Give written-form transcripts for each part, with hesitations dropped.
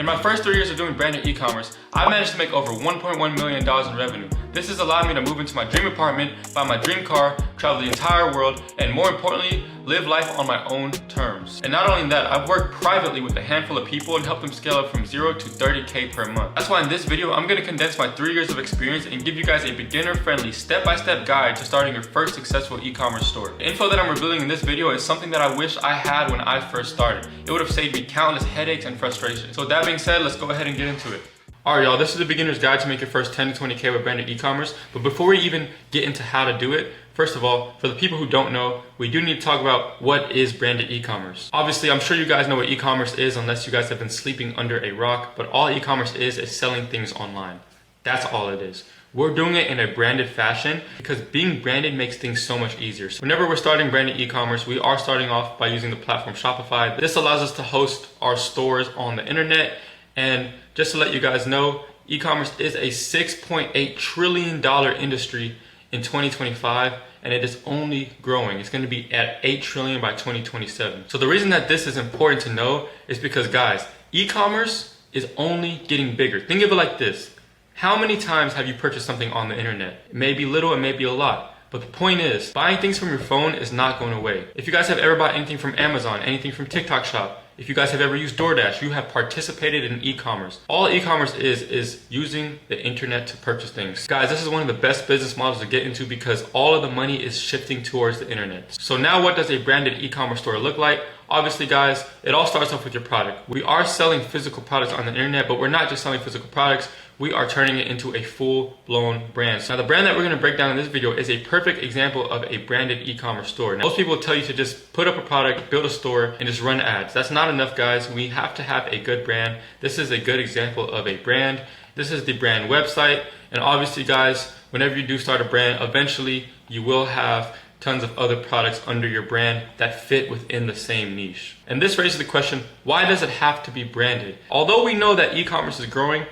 In my first 3 years of doing branded e-commerce, I managed to make over $1.1 million in revenue. This has allowed me to move into my dream apartment, buy my dream car, travel the entire world, and more importantly, live life on my own terms. And not only that, I've worked privately with a handful of people and helped them scale up from 0 to 30K per month. That's why in this video, I'm gonna condense my 3 years of experience and give you guys a beginner-friendly, step-by-step guide to starting your first successful e-commerce store. The info that I'm revealing in this video is something that I wish I had when I first started. It would have saved me countless headaches and frustrations. So with that being said, let's go ahead and get into it. Alright y'all, this is the beginner's guide to make your first 10 to 20K with branded e-commerce. But before we even get into how to do it, first of all, for the people who don't know, we do need to talk about what is branded e-commerce. Obviously, I'm sure you guys know what e-commerce is unless you guys have been sleeping under a rock, but all e-commerce is selling things online. That's all it is. We're doing it in a branded fashion because being branded makes things so much easier. So whenever we're starting branded e-commerce, we are starting off by using the platform Shopify. This allows us to host our stores on the internet. And just to let you guys know, e-commerce is a $6.8 trillion industry in 2025, and it is only growing. It's going to be at $8 trillion by 2027. So the reason that this is important to know is because, guys, e-commerce is only getting bigger. Think of it like this. How many times have you purchased something on the internet? It may be little, it may be a lot. But the point is, buying things from your phone is not going away. If you guys have ever bought anything from Amazon, anything from TikTok Shop, if you guys have ever used DoorDash, you have participated in e-commerce. All e-commerce is using the internet to purchase things. Guys, this is one of the best business models to get into because all of the money is shifting towards the internet. So now what does a branded e-commerce store look like? Obviously, guys, it all starts off with your product. We are selling physical products on the internet, but we're not just selling physical products. We are turning it into a full-blown brand. So now the brand that we're going to break down in this video is a perfect example of a branded e-commerce store. Now, most people tell you to just put up a product, build a store, and just run ads. That's not enough, guys. We have to have a good brand. This is a good example of a brand. This is the brand website. And obviously, guys, whenever you do start a brand, eventually you will have tons of other products under your brand that fit within the same niche. And this raises the question, why does it have to be branded? Although we know that e-commerce is growing,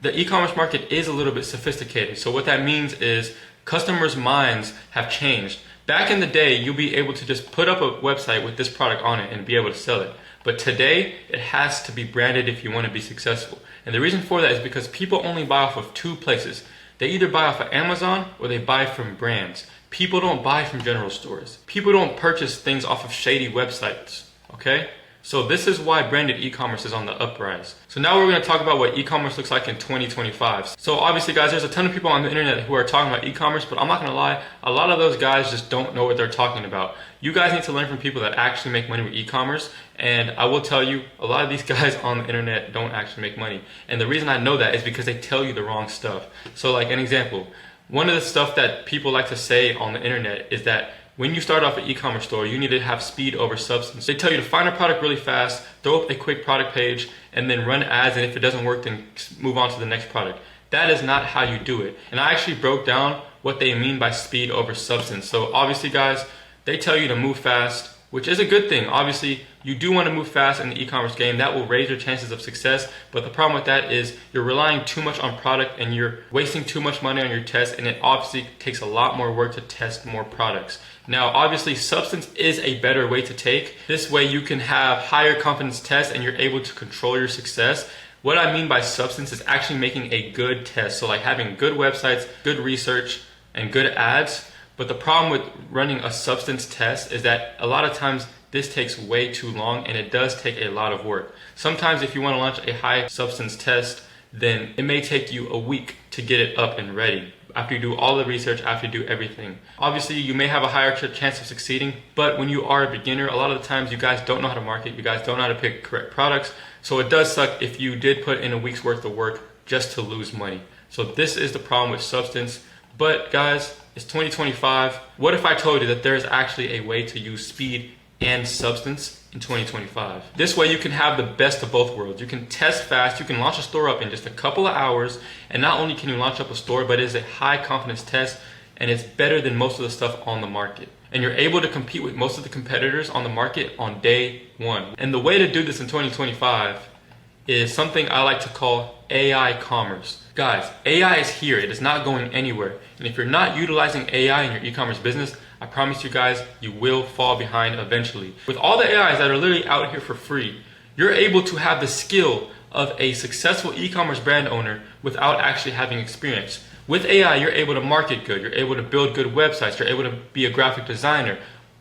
the e-commerce market is a little bit sophisticated. So what that means is customers' minds have changed. Back in the day, you'll be able to just put up a website with this product on it and be able to sell it. But today, it has to be branded if you want to be successful. And the reason for that is because people only buy off of two places. They either buy off of Amazon or they buy from brands. People don't buy from general stores. People don't purchase things off of shady websites, okay? So this is why branded e-commerce is on the uprise. So now we're going to talk about what e-commerce looks like in 2025. So obviously, guys, there's a ton of people on the internet who are talking about e-commerce, but I'm not going to lie, a lot of those guys just don't know what they're talking about. You guys need to learn from people that actually make money with e-commerce, and I will tell you, a lot of these guys on the internet don't actually make money. And the reason I know that is because they tell you the wrong stuff. So like an example, one of the stuff that people like to say on the internet is that when you start off an e-commerce store, you need to have speed over substance. They tell you to find a product really fast, throw up a quick product page, and then run ads, and if it doesn't work, then move on to the next product. That is not how you do it. And I actually broke down what they mean by speed over substance. So obviously, guys, they tell you to move fast, which is a good thing. Obviously, you do want to move fast in the e-commerce game. That will raise your chances of success. But the problem with that is you're relying too much on product and you're wasting too much money on your tests, and it obviously takes a lot more work to test more products. Now, obviously, substance is a better way to take. This way you can have higher confidence tests and you're able to control your success. What I mean by substance is actually making a good test. So like having good websites, good research, and good ads. But the problem with running a substance test is that a lot of times this takes way too long and it does take a lot of work. Sometimes if you want to launch a high substance test, then it may take you a week to get it up and ready. After you do all the research, after you do everything. Obviously, you may have a higher chance of succeeding, but when you are a beginner, a lot of the times you guys don't know how to market, you guys don't know how to pick correct products, so it does suck if you did put in a week's worth of work just to lose money. So this is the problem with substance. But guys, it's 2025. What if I told you that there is actually a way to use speed and substance in 2025? This way you can have the best of both worlds. You can test fast, you can launch a store up in just a couple of hours, and not only can you launch up a store, but it is a high confidence test, and it's better than most of the stuff on the market. And you're able to compete with most of the competitors on the market on day one. And the way to do this in 2025 is something I like to call AI commerce. Guys, AI is here, it is not going anywhere. And if you're not utilizing AI in your e-commerce business, I promise you guys, you will fall behind eventually. With all the AIs that are literally out here for free, you're able to have the skill of a successful e-commerce brand owner without actually having experience. With AI, you're able to market good, you're able to build good websites, you're able to be a graphic designer.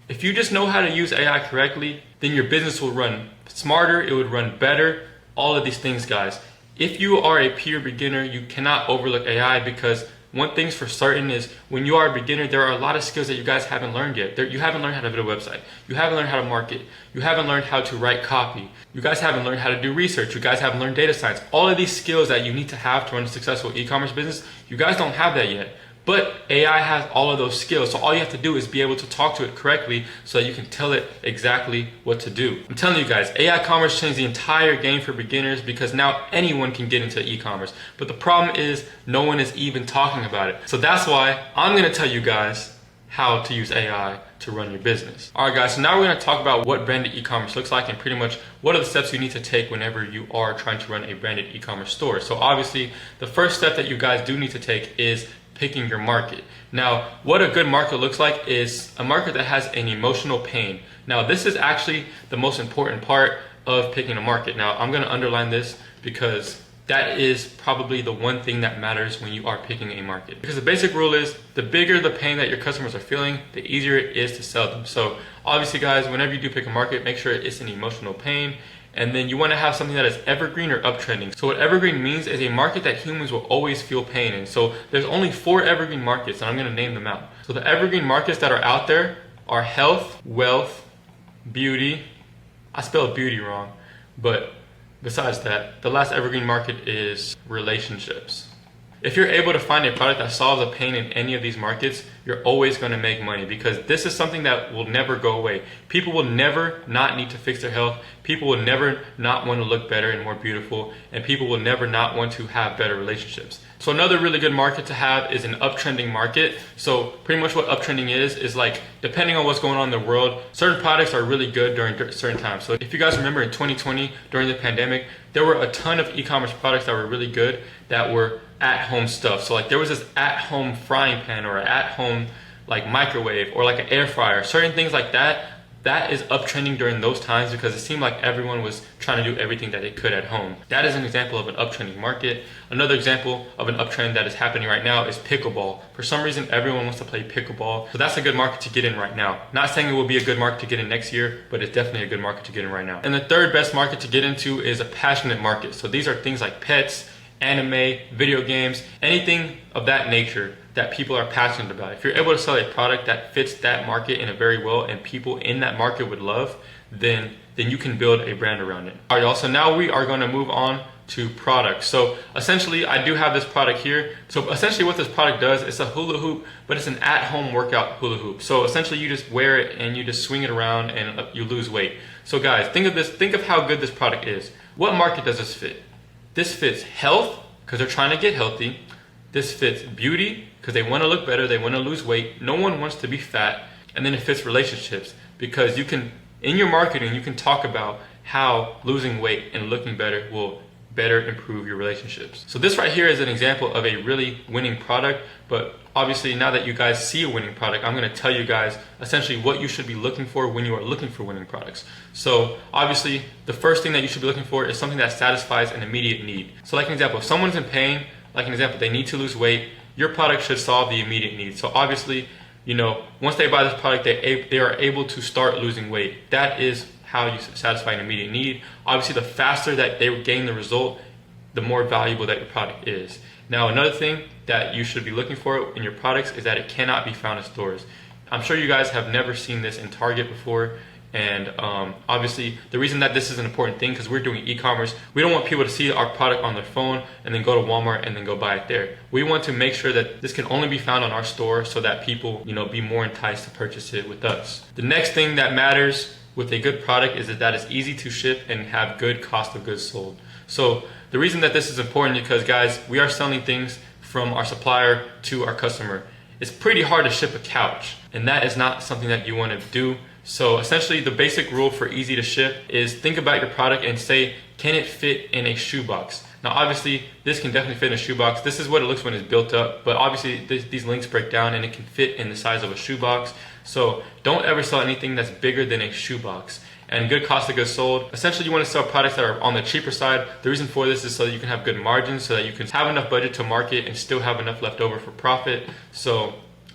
If you just know how to use AI correctly, then your business will run smarter, it would run better, all of these things, guys. If you are a pure beginner, you cannot overlook AI, because one thing's for certain is when you are a beginner, there are a lot of skills that you guys haven't learned yet. You haven't learned how to build a website. You haven't learned how to market. You haven't learned how to write copy. You guys haven't learned how to do research. You guys haven't learned data science. All of these skills that you need to have to run a successful e-commerce business, you guys don't have that yet. But AI has all of those skills, so all you have to do is be able to talk to it correctly so that you can tell it exactly what to do. I'm telling you guys, AI commerce changed the entire game for beginners, because now anyone can get into e-commerce. But the problem is no one is even talking about it. So that's why I'm gonna tell you guys how to use AI to run your business. Alright guys, so now we're gonna talk about what branded e-commerce looks like and pretty much what are the steps you need to take whenever you are trying to run a branded e-commerce store. So obviously, the first step that you guys do need to take is picking your market. Now, what a good market looks like is a market that has an emotional pain. Now, this is actually the most important part of picking a market. Now, I'm gonna underline this because that is probably the one thing that matters when you are picking a market. Because the basic rule is the bigger the pain that your customers are feeling, the easier it is to sell them. So obviously guys, whenever you do pick a market, make sure it's an emotional pain. And then you want to have something that is evergreen or uptrending. So what evergreen means is a market that humans will always feel pain in. So there's only 4 evergreen markets, and I'm going to name them out. So the evergreen markets that are out there are health, wealth, beauty. I spelled beauty wrong, but besides that, the last evergreen market is relationships. If you're able to find a product that solves a pain in any of these markets, you're always going to make money, because this is something that will never go away. People will never not need to fix their health. People will never not want to look better and more beautiful, and people will never not want to have better relationships. So another really good market to have is an uptrending market. So pretty much what uptrending is like, depending on what's going on in the world, certain products are really good during certain times. So if you guys remember in 2020, during the pandemic, there were a ton of e-commerce products that were really good that were at-home stuff. So like there was this at-home frying pan or an at-home like microwave or like an air fryer, certain things like that. That is uptrending during those times because it seemed like everyone was trying to do everything that they could at home. That is an example of an uptrending market. Another example of an uptrend that is happening right now is pickleball. For some reason, everyone wants to play pickleball. So that's a good market to get in right now. Not saying it will be a good market to get in next year, but it's definitely a good market to get in right now. And the third best market to get into is a passionate market. So these are things like pets, anime, video games, anything of that nature that people are passionate about. If you're able to sell a product that fits that market in a very well and people in that market would love, then you can build a brand around it. All right, y'all, so now we are gonna move on to products. So essentially, I do have this product here. So essentially what this product does, it's a hula hoop, but it's an at-home workout hula hoop. So essentially you just wear it and you just swing it around and you lose weight. So guys, think of this, think of how good this product is. What market does this fit? This fits health, because they're trying to get healthy. This fits beauty, because they want to look better, they want to lose weight. No one wants to be fat. And then it fits relationships, because you can, in your marketing, you can talk about how losing weight and looking better will better improve your relationships. So this right here is an example of a really winning product, but obviously now that you guys see a winning product, I'm going to tell you guys essentially what you should be looking for when you are looking for winning products. So obviously the first thing that you should be looking for is something that satisfies an immediate need. So like an example, if someone's in pain, like an example, they need to lose weight, your product should solve the immediate need. So obviously, you know, once they buy this product, they are able to start losing weight. That is how you satisfy an immediate need. Obviously, the faster that they gain the result, the more valuable that your product is. Now, another thing that you should be looking for in your products is that it cannot be found in stores. I'm sure you guys have never seen this in Target before. And obviously, the reason that this is an important thing, because we're doing e-commerce, we don't want people to see our product on their phone and then go to Walmart and then go buy it there. We want to make sure that this can only be found on our store so that people, you know, be more enticed to purchase it with us. The next thing that matters with a good product is that it's easy to ship and have good cost of goods sold. So the reason that this is important is because, guys, we are selling things from our supplier to our customer. It's pretty hard to ship a couch, and that is not something that you want to do. So essentially the basic rule for easy to ship is think about your product and say, can it fit in a shoebox? Now obviously this can definitely fit in a shoebox. This is what it looks when it's built up, but obviously these links break down and it can fit in the size of a shoebox. So don't ever sell anything that's bigger than a shoebox. and good cost of goods sold. Essentially, you want to sell products that are on the cheaper side. The reason for this is so that you can have good margins, so that you can have enough budget to market and still have enough left over for profit. So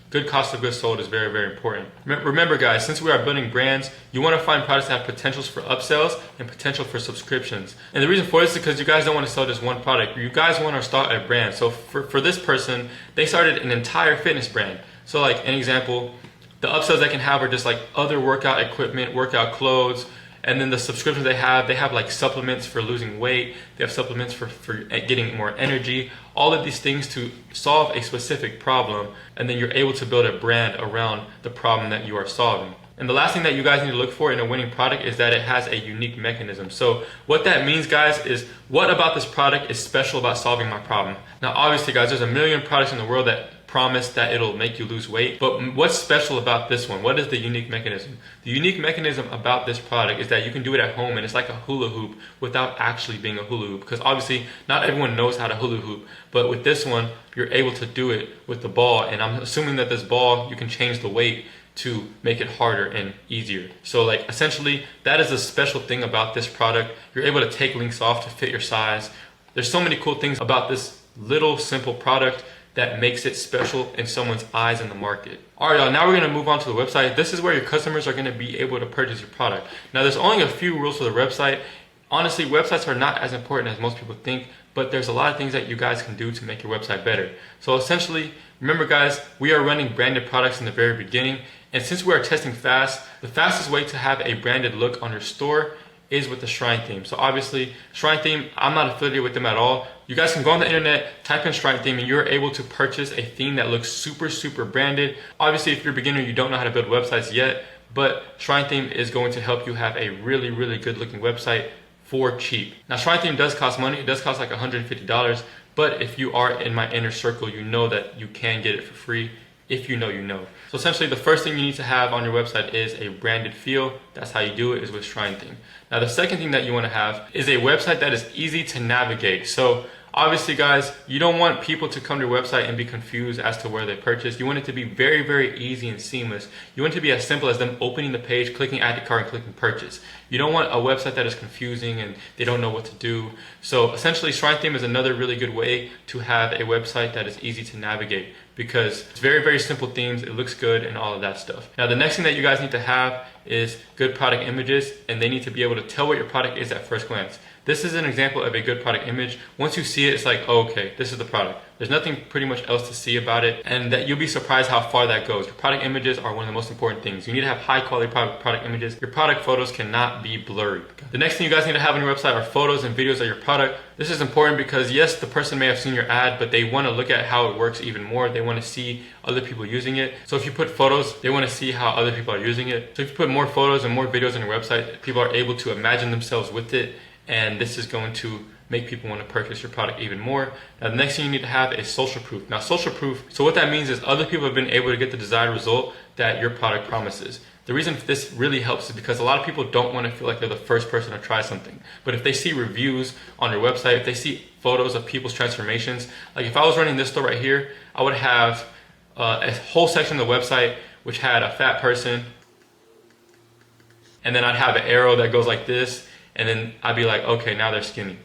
good cost of goods sold is very, very important. Remember guys, since we are building brands, you want to find products that have potentials for upsells and potential for subscriptions. And the reason for this is because you guys don't want to sell just one product. You guys want to start a brand. So for this person, they started an entire fitness brand. So like an example, the upsells they can have are just like other workout equipment, workout clothes, and then the subscriptions they have like supplements for losing weight, they have supplements for getting more energy, all of these things to solve a specific problem, and then you're able to build a brand around the problem that you are solving. And the last thing that you guys need to look for in a winning product is that it has a unique mechanism. So what that means, guys, is what about this product is special about solving my problem? Now, obviously, guys, there's a million products in the world that promise that it'll make you lose weight, but what's special about this one? What is the unique mechanism? The unique mechanism about this product is that you can do it at home, and it's like a hula hoop without actually being a hula hoop, because obviously not everyone knows how to hula hoop, but with this one you're able to do it with the ball, and I'm assuming that this ball you can change the weight to make it harder and easier. So like essentially that is a special thing about this product. You're able to take links off to fit your size. There's so many cool things about this little simple product that makes it special in someone's eyes in the market. All right, y'all, now we're gonna move on to the website. This is where your customers are gonna be able to purchase your product. Now there's only a few rules for the website. Honestly, websites are not as important as most people think, but there's a lot of things that you guys can do to make your website better. So essentially, remember guys, we are running branded products in the very beginning, and since we are testing fast, the fastest way to have a branded look on your store is with the Shrine theme. So obviously, Shrine theme, I'm not affiliated with them at all. You guys can go on the internet, type in Shrine theme, and you're able to purchase a theme that looks super, super branded. Obviously, if you're a beginner, you don't know how to build websites yet, but Shrine theme is going to help you have a really, really good looking website for cheap. Now, Shrine theme does cost money. It does cost like $150, but if you are in my inner circle, you know that you can get it for free. If you know, you know. So essentially the first thing you need to have on your website is a branded feel. That's how you do it, is with Shrine theme. Now the second thing that you want to have is a website that is easy to navigate. So obviously guys, you don't want people to come to your website and be confused as to where they purchased. You want it to be very, very easy and seamless. You want it to be as simple as them opening the page, clicking add to cart, and clicking purchase. You don't want a website that is confusing and they don't know what to do. So essentially Shrine theme is another really good way to have a website that is easy to navigate, because it's very, very simple themes, it looks good, and all of that stuff. Now the next thing that you guys need to have is good product images, and they need to be able to tell what your product is at first glance. This is an example of a good product image. Once you see it, it's like, oh, okay, this is the product. There's nothing pretty much else to see about it, and that you'll be surprised how far that goes. Your product images are one of the most important things. You need to have high quality product images. Your product photos cannot be blurry. The next thing you guys need to have on your website are photos and videos of your product. This is important because yes, the person may have seen your ad, but they want to look at how it works even more. They want to see other people using it. So if you put photos, they want to see how other people are using it. So if you put more photos and more videos on your website, people are able to imagine themselves with it, and this is going to make people want to purchase your product even more. Now the next thing you need to have is social proof. Now social proof, so what that means is other people have been able to get the desired result that your product promises. The reason this really helps is because a lot of people don't want to feel like they're the first person to try something. But if they see reviews on your website, if they see photos of people's transformations, like if I was running this store right here, I would have a whole section of the website which had a fat person, and then I'd have an arrow that goes like this, and then I'd be like, okay, now they're skinny.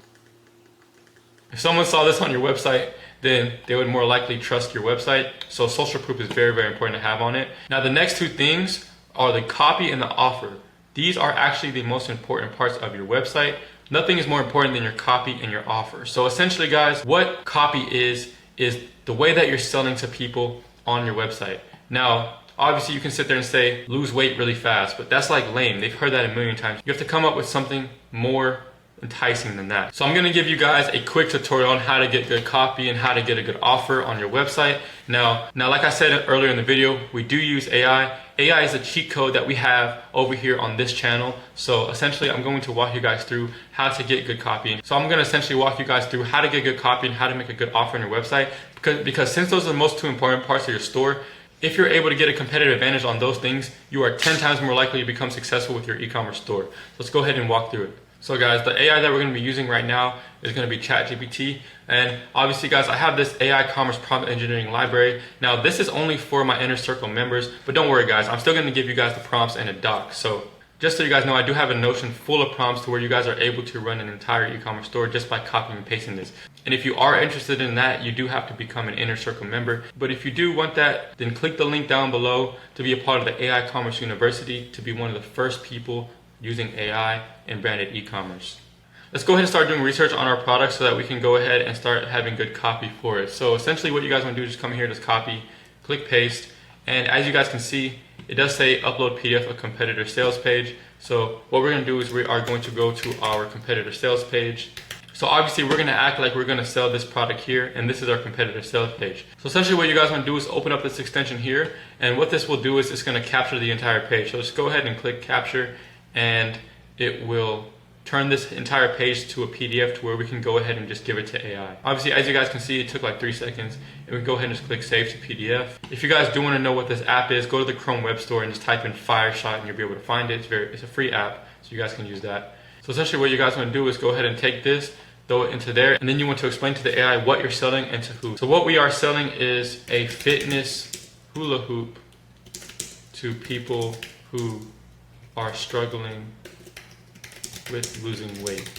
If someone saw this on your website, then they would more likely trust your website. So social proof is very, very important to have on it. Now the next two things are the copy and the offer. These are actually the most important parts of your website. Nothing is more important than your copy and your offer. So essentially guys, what copy is the way that you're selling to people on your website. Now, obviously you can sit there and say, lose weight really fast, but that's like lame. They've heard that a million times. You have to come up with something more enticing than that. So I'm gonna give you guys a quick tutorial on how to get good copy and how to get a good offer on your website. Now like I said earlier in the video, we do use AI. AI is a cheat code that we have over here on this channel. So essentially I'm going to walk you guys through how to get good copy. So I'm gonna essentially walk you guys through how to get good copy and how to make a good offer on your website. Because since those are the most two important parts of your store, if you're able to get a competitive advantage on those things, you are 10 times more likely to become successful with your e-commerce store. So let's go ahead and walk through it. So guys, the AI that we're going to be using right now is going to be ChatGPT. And obviously guys, I have this AI Commerce Prompt Engineering library. Now this is only for my inner circle members, but don't worry guys, I'm still going to give you guys the prompts and a doc. So Just so you guys know, I do have a Notion full of prompts to where you guys are able to run an entire e-commerce store just by copying and pasting this. And if you are interested in that, you do have to become an Inner Circle member. But if you do want that, then click the link down below to be a part of the AI Commerce University, to be one of the first people using AI in branded e-commerce. Let's go ahead and start doing research on our product so that we can go ahead and start having good copy for it. So essentially what you guys want to do is just come here, just copy, click paste, and as you guys can see, it does say upload PDF of competitor sales page. So what we're going to do is we are going to go to our competitor sales page. So obviously we're going to act like we're going to sell this product here, and this is our competitor sales page. So essentially what you guys want to do is open up this extension here, and what this will do is it's going to capture the entire page. So just go ahead and click capture, and it will turn this entire page to a PDF to where we can go ahead and just give it to AI. Obviously, as you guys can see, it took like 3 seconds, and we can go ahead and just click save to PDF. If you guys do want to know what this app is, go to the Chrome Web Store and just type in Fireshot and you'll be able to find it. It's a free app, so you guys can use that. So essentially what you guys want to do is go ahead and take this, throw it into there, and then you want to explain to the AI what you're selling and to who. So what we are selling is a fitness hula hoop to people who are struggling with losing weight.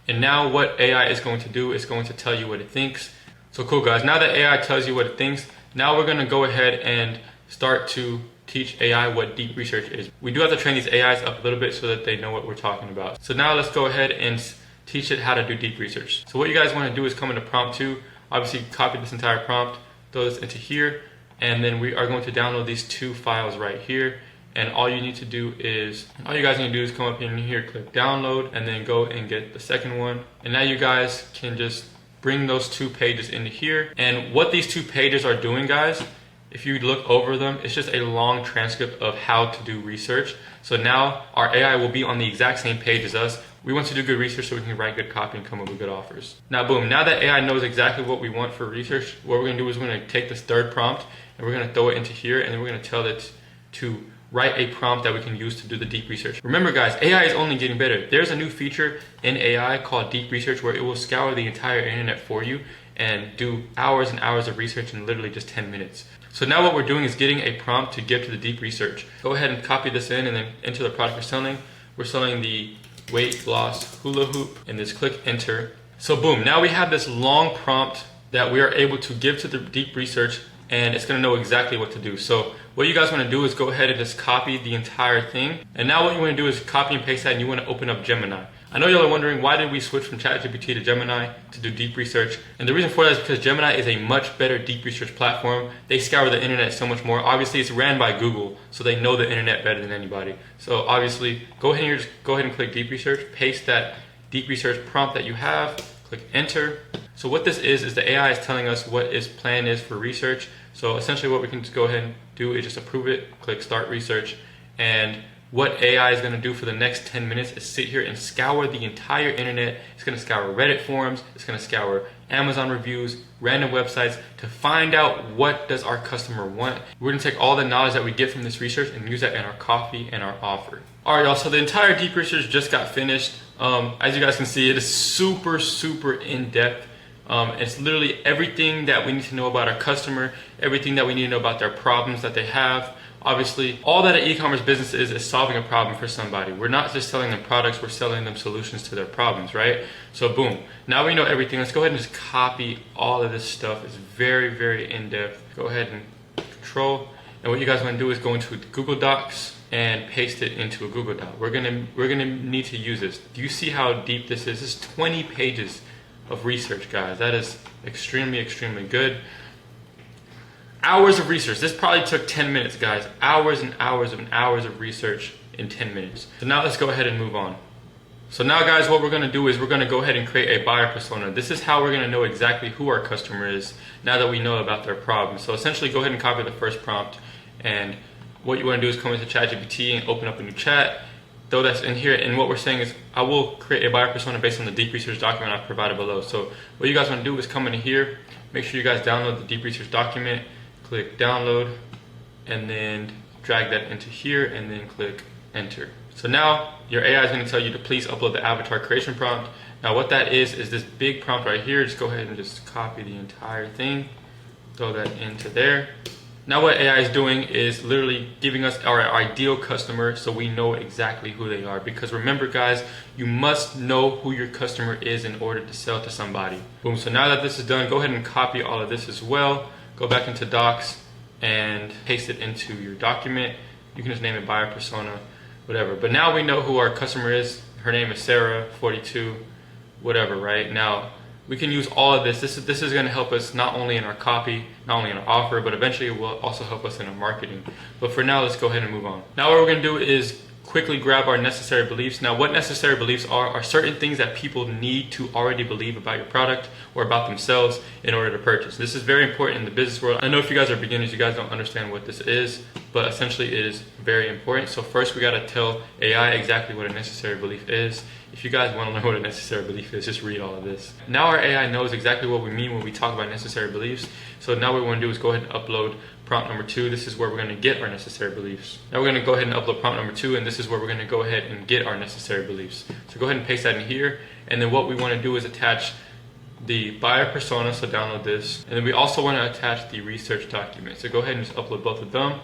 And now what AI is going to do is going to tell you what it thinks. So cool guys, now that AI tells you what it thinks, now we're going to go ahead and start to teach AI what deep research is. We do have to train these AIs up a little bit so that they know what we're talking about. So now let's go ahead and teach it how to do deep research. So what you guys want to do is come into prompt 2, obviously copy this entire prompt, throw this into here, and then we are going to download these 2 files right here. And all you guys need to do is come up in here, click download, and then go and get the second one. And now you guys can just bring those 2 pages into here. And what these 2 pages are doing, guys, if you look over them, it's just a long transcript of how to do research. So now our AI will be on the exact same page as us. We want to do good research so we can write good copy and come up with good offers. Now boom, now that AI knows exactly what we want for research, what we're going to do is we're going to take this third prompt and we're going to throw it into here, and then we're going to tell it to write a prompt that we can use to do the deep research. Remember guys, AI is only getting better. There's a new feature in AI called deep research where it will scour the entire internet for you and do hours and hours of research in literally just 10 minutes. So now what we're doing is getting a prompt to give to the deep research. Go ahead and copy this in and then enter the product we're selling. We're selling the weight loss hula hoop, and just click enter. So boom, now we have this long prompt that we are able to give to the deep research, and it's going to know exactly what to do. So what you guys want to do is go ahead and just copy the entire thing. And now what you want to do is copy and paste that, and you want to open up Gemini. I know y'all are wondering, why did we switch from ChatGPT to Gemini to do deep research? And the reason for that is because Gemini is a much better deep research platform. They scour the internet so much more. Obviously, it's ran by Google, so they know the internet better than anybody. So obviously, go ahead and click deep research, paste that deep research prompt that you have, click enter. So what this is the AI is telling us what its plan is for research. So essentially what we can just go ahead and do is just approve it, click start research, and what AI is going to do for the next 10 minutes is sit here and scour the entire internet. It's going to scour Reddit forums, it's going to scour Amazon reviews, random websites to find out what does our customer want. We're going to take all the knowledge that we get from this research and use that in our coffee and our offer. Alright y'all, so the entire deep research just got finished. As you guys can see, it is super in-depth. It's literally everything that we need to know about our customer, everything that we need to know about their problems that they have. Obviously, all that an e-commerce business is solving a problem for somebody. We're not just selling them products, we're selling them solutions to their problems, right? So boom, now we know everything. Let's go ahead and just copy all of this stuff. It's very in-depth. Go ahead and control. And what you guys want to do is go into Google Docs and paste it into a Google Doc. We're gonna need to use this. Do you see how deep this is? This is 20 pages of research, guys. That is extremely good. Hours of research. This probably took 10 minutes, guys. Hours and hours of research in 10 minutes. So now let's go ahead and move on. So now guys, what we're going to do is we're going to go ahead and create a buyer persona. This is how we're going to know exactly who our customer is now that we know about their problem. So essentially go ahead and copy the first prompt, and what you want to do is come into ChatGPT and open up a new chat. Throw that in here, and what we're saying is I will create a buyer persona based on the deep research document I've provided below. So what you guys want to do is come into here, make sure you guys download the deep research document, click download, and then drag that into here, and then click enter. So now your AI is going to tell you to please upload the avatar creation prompt. Now what that is this big prompt right here. Just go ahead and just copy the entire thing, throw that into there, Now what AI is doing is literally giving us our ideal customer so we know exactly who they are. Because remember guys, you must know who your customer is in order to sell to somebody. Boom, so now that this is done, go ahead and copy all of this as well. Go back into Docs and paste it into your document. You can just name it buyer persona, whatever. But now we know who our customer is. Her name is Sarah, 42, whatever, right? Now, we can use all of this. This is going to help us not only in our copy, not only in our offer, but eventually it will also help us in our marketing. But for now, let's go ahead and move on. Now what we're going to do is quickly grab our necessary beliefs. Now what necessary beliefs are certain things that people need to already believe about your product or about themselves in order to purchase. This is very important in the business world. I know if you guys are beginners, you guys don't understand what this is, but essentially it is very important. So first we got to tell AI exactly what a necessary belief is. If you guys want to learn what a necessary belief is, just read all of this. Now our AI knows exactly what we mean when we talk about necessary beliefs. So now what we want to do is go ahead and upload prompt number 2. This is where we're going to get our necessary beliefs. Now we're going to go ahead and upload prompt number 2, and this is where we're going to go ahead and get our necessary beliefs. So go ahead and paste that in here, and then what we want to do is attach the buyer persona, so download this, and then we also want to attach the research document. So go ahead and just upload both of them,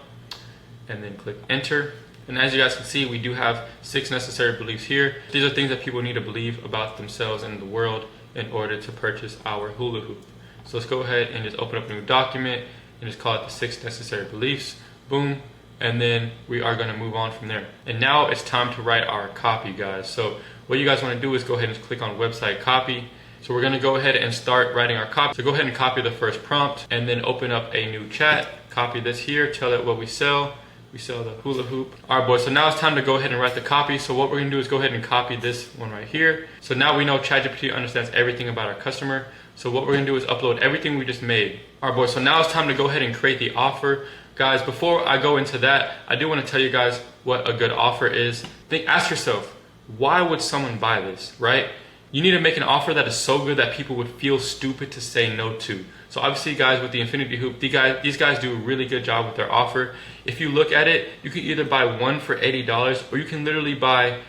and then click enter. And as you guys can see, we do have 6 necessary beliefs here. These are things that people need to believe about themselves and the world in order to purchase our hula hoop. So let's go ahead and just open up a new document and just call it the 6 necessary beliefs. Boom. And then we are going to move on from there. And now it's time to write our copy, guys. So what you guys want to do is go ahead and click on website copy. So we're going to go ahead and start writing our copy. So go ahead and copy the first prompt and then open up a new chat. Copy this here, tell it what we sell. We sell the hula hoop. All right, boys, so now it's time to go ahead and write the copy. So what we're gonna do is go ahead and copy this one right here. So now we know ChatGPT understands everything about our customer. So what we're gonna do is upload everything we just made. All right, boys, so now it's time to go ahead and create the offer. Guys, before I go into that, I do wanna tell you guys what a good offer is. Ask yourself, why would someone buy this, right? You need to make an offer that is so good that people would feel stupid to say no to. So obviously guys, with the Infinity Hoop, these guys do a really good job with their offer. If you look at it, you can either buy one for $80 or you can literally buy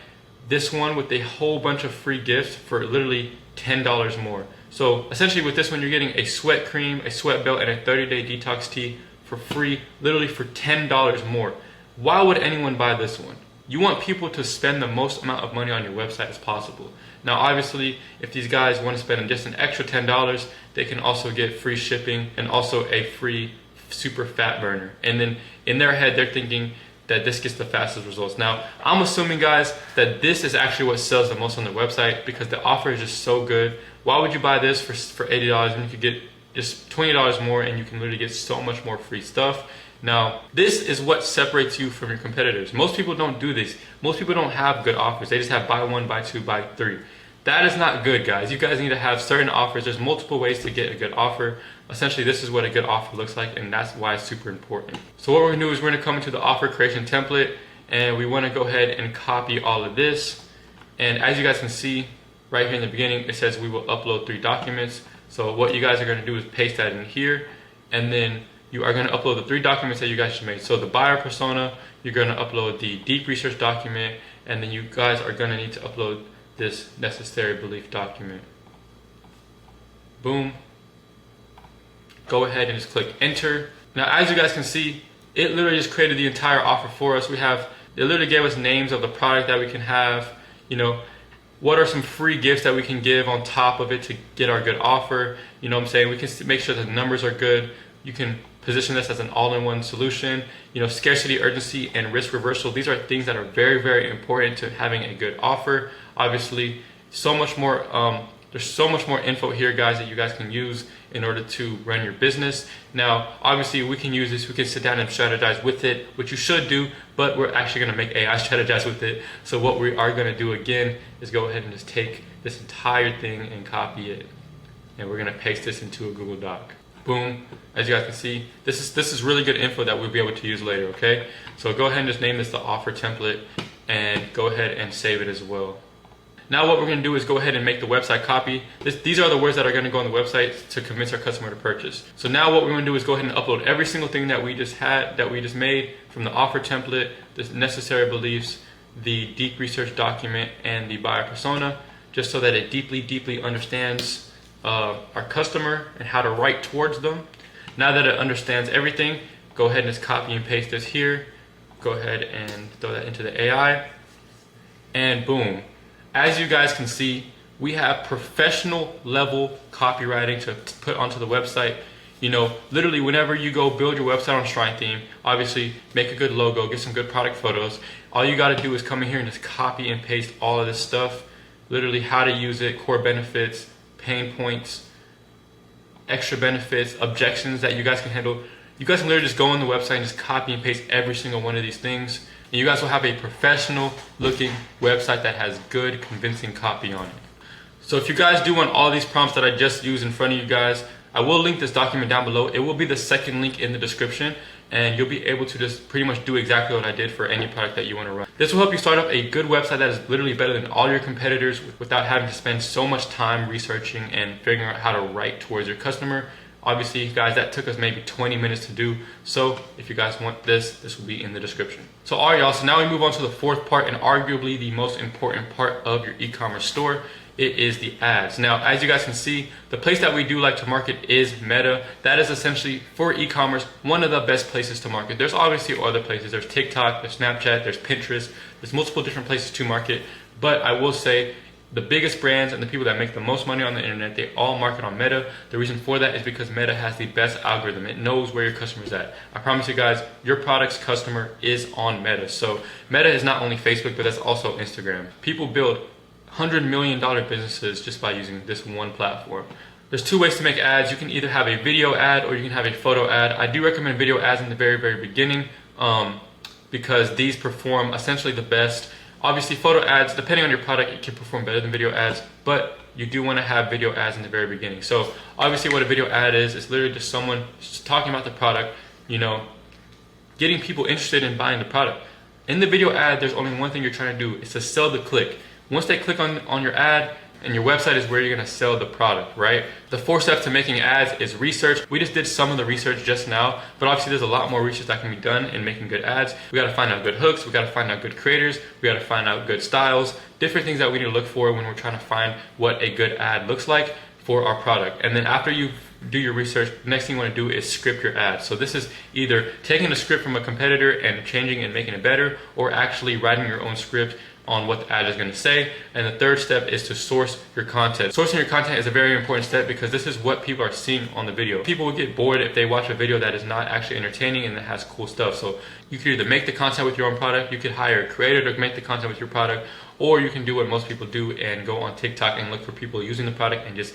this one with a whole bunch of free gifts for literally $10 more. So essentially with this one, you're getting a sweat cream, a sweat belt, and a 30-day detox tea for free, literally for $10 more. Why would anyone buy this one? You want people to spend the most amount of money on your website as possible. Now obviously, if these guys want to spend just an extra $10, they can also get free shipping and also a free super fat burner. And then in their head, they're thinking that this gets the fastest results. Now, I'm assuming guys that this is actually what sells the most on their website because the offer is just so good. Why would you buy this for $80 when you could get just $20 more and you can literally get so much more free stuff? Now, this is what separates you from your competitors. Most people don't do this. Most people don't have good offers. They just have buy one, buy two, buy three. That is not good, guys. You guys need to have certain offers. There's multiple ways to get a good offer. Essentially, this is what a good offer looks like, and that's why it's super important. So what we're gonna do is we're gonna come into the offer creation template, and we wanna go ahead and copy all of this. And as you guys can see, right here in the beginning, it says we will upload 3 documents. So what you guys are gonna do is paste that in here, and then you are going to upload the 3 documents that you guys just made. So the buyer persona, you're going to upload the deep research document, and then you guys are going to need to upload this necessary belief document. Boom. Go ahead and just click enter. Now, as you guys can see, it literally just created the entire offer for us. It literally gave us names of the product that we can have, you know, what are some free gifts that we can give on top of it to get our good offer. You know what I'm saying? We can make sure the numbers are good. You can position this as an all-in-one solution. You know, scarcity, urgency, and risk reversal. These are things that are very, very important to having a good offer. Obviously, so much more. There's so much more info here, guys, that you guys can use in order to run your business. Now, obviously, we can use this. We can sit down and strategize with it, which you should do, but we're actually going to make AI strategize with it. So what we are going to do again is go ahead and just take this entire thing and copy it, and we're going to paste this into a Google Doc. Boom. As you guys can see, this is really good info that we'll be able to use later, okay? So go ahead and just name this the offer template and go ahead and save it as well. Now what we're going to do is go ahead and make the website copy. These are the words that are going to go on the website to convince our customer to purchase. So now what we're going to do is go ahead and upload every single thing that we just made from the offer template, the necessary beliefs, the deep research document, and the buyer persona, just so that it deeply understands our customer and how to write towards them. Now that it understands everything, go ahead and just copy and paste this here. Go ahead and throw that into the AI. And boom. As you guys can see, we have professional level copywriting to put onto the website. You know, literally whenever you go build your website on Shrine Theme, obviously make a good logo, get some good product photos. All you gotta do is come in here and just copy and paste all of this stuff. Literally how to use it, core benefits, pain points, extra benefits, objections that you guys can handle. You guys can literally just go on the website and just copy and paste every single one of these things. And you guys will have a professional looking website that has good, convincing copy on it. So if you guys do want all these prompts that I just used in front of you guys, I will link this document down below. It will be the second link in the description, and you'll be able to just pretty much do exactly what I did for any product that you want to run. This will help you start up a good website that is literally better than all your competitors without having to spend so much time researching and figuring out how to write towards your customer. Obviously, guys, that took us maybe 20 minutes to do. So if you guys want this will be in the description. So all right, y'all, so now we move on to the fourth part and arguably the most important part of your e-commerce store. It is the ads. Now, as you guys can see, the place that we do like to market is Meta. That is essentially, for e-commerce, one of the best places to market. There's obviously other places. There's TikTok, there's Snapchat, there's Pinterest. There's multiple different places to market. But I will say, the biggest brands and the people that make the most money on the internet, they all market on Meta. The reason for that is because Meta has the best algorithm. It knows where your customer's at. I promise you guys, your product's customer is on Meta. So Meta is not only Facebook, but that's also Instagram. People build $100 million businesses just by using this one platform. There's two ways to make ads. You can either have a video ad or you can have a photo ad. I do recommend video ads in the very, very beginning because these perform essentially the best. Obviously, photo ads, depending on your product, it can perform better than video ads, but you do want to have video ads in the very beginning. So obviously what a video ad is literally just someone just talking about the product, you know, getting people interested in buying the product. In the video ad, there's only one thing you're trying to do, is to sell the click. Once they click on your ad, and your website is where you're gonna sell the product, right? The 4 steps to making ads is research. We just did some of the research just now, but obviously there's a lot more research that can be done in making good ads. We gotta find out good hooks, we gotta find out good creators, we gotta find out good styles, different things that we need to look for when we're trying to find what a good ad looks like for our product. And then after you do your research, the next thing you wanna do is script your ad. So this is either taking a script from a competitor and changing and making it better, or actually writing your own script on what the ad is going to say. And the third step is to source your content. Sourcing your content is a very important step because this is what people are seeing on the video. People will get bored if they watch a video that is not actually entertaining and that has cool stuff. So you could either make the content with your own product, you could hire a creator to make the content with your product, or you can do what most people do and go on TikTok and look for people using the product and just,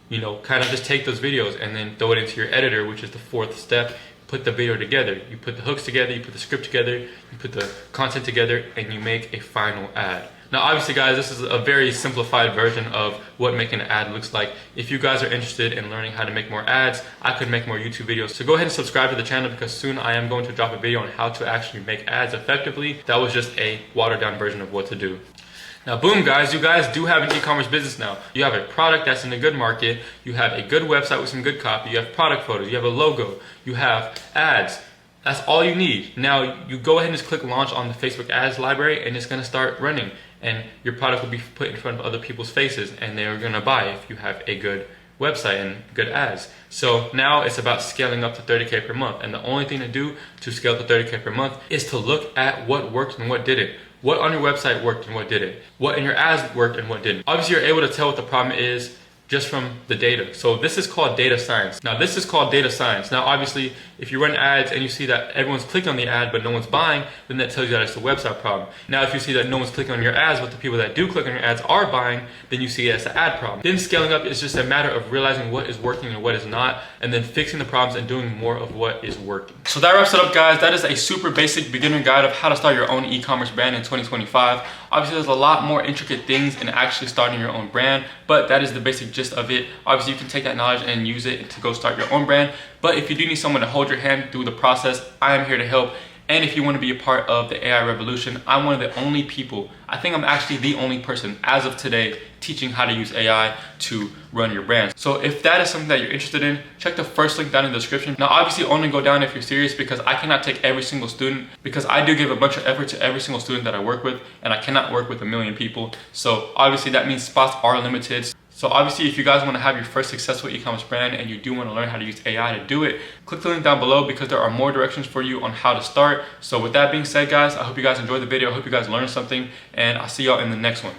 you know, kind of just take those videos and then throw it into your editor, which is the 4th step. Put the video together. You put the hooks together, you put the script together, you put the content together, and you make a final ad. Now obviously guys, this is a very simplified version of what making an ad looks like. If you guys are interested in learning how to make more ads, I could make more YouTube videos. So go ahead and subscribe to the channel because soon I am going to drop a video on how to actually make ads effectively. That was just a watered down version of what to do. Now boom guys, you guys do have an e-commerce business now. You have a product that's in a good market, you have a good website with some good copy, you have product photos, you have a logo, you have ads. That's all you need. Now you go ahead and just click launch on the Facebook ads library and it's gonna start running and your product will be put in front of other people's faces and they're gonna buy if you have a good website and good ads. So now it's about scaling up to 30K per month, and the only thing to do to scale to 30K per month is to look at what worked and what didn't. What on your website worked and what didn't. What in your ads worked and what didn't. Obviously you're able to tell what the problem is just from the data. So this is called data science. Now this is called data science. Now obviously if you run ads and you see that everyone's clicking on the ad but no one's buying, then that tells you that it's a website problem. Now if you see that no one's clicking on your ads but the people that do click on your ads are buying, then you see it as an ad problem. Then scaling up is just a matter of realizing what is working and what is not, and then fixing the problems and doing more of what is working. So that wraps it up guys. That is a super basic beginner guide of how to start your own e-commerce brand in 2025. Obviously there's a lot more intricate things in actually starting your own brand, but that is the basic gist of it. Obviously you can take that knowledge and use it to go start your own brand, but if you do need someone to hold your hand through the process, I am here to help. And if you want to be a part of the AI revolution, I'm one of the only people, I think I'm actually the only person as of today teaching how to use AI to run your brand. So if that is something that you're interested in, check the first link down in the description. Now obviously only go down if you're serious because I cannot take every single student, because I do give a bunch of effort to every single student that I work with, and I cannot work with 1 million people. So obviously that means spots are limited. So obviously, if you guys want to have your first successful e-commerce brand and you do want to learn how to use AI to do it, click the link down below because there are more directions for you on how to start. So with that being said, guys, I hope you guys enjoyed the video. I hope you guys learned something, and I'll see y'all in the next one.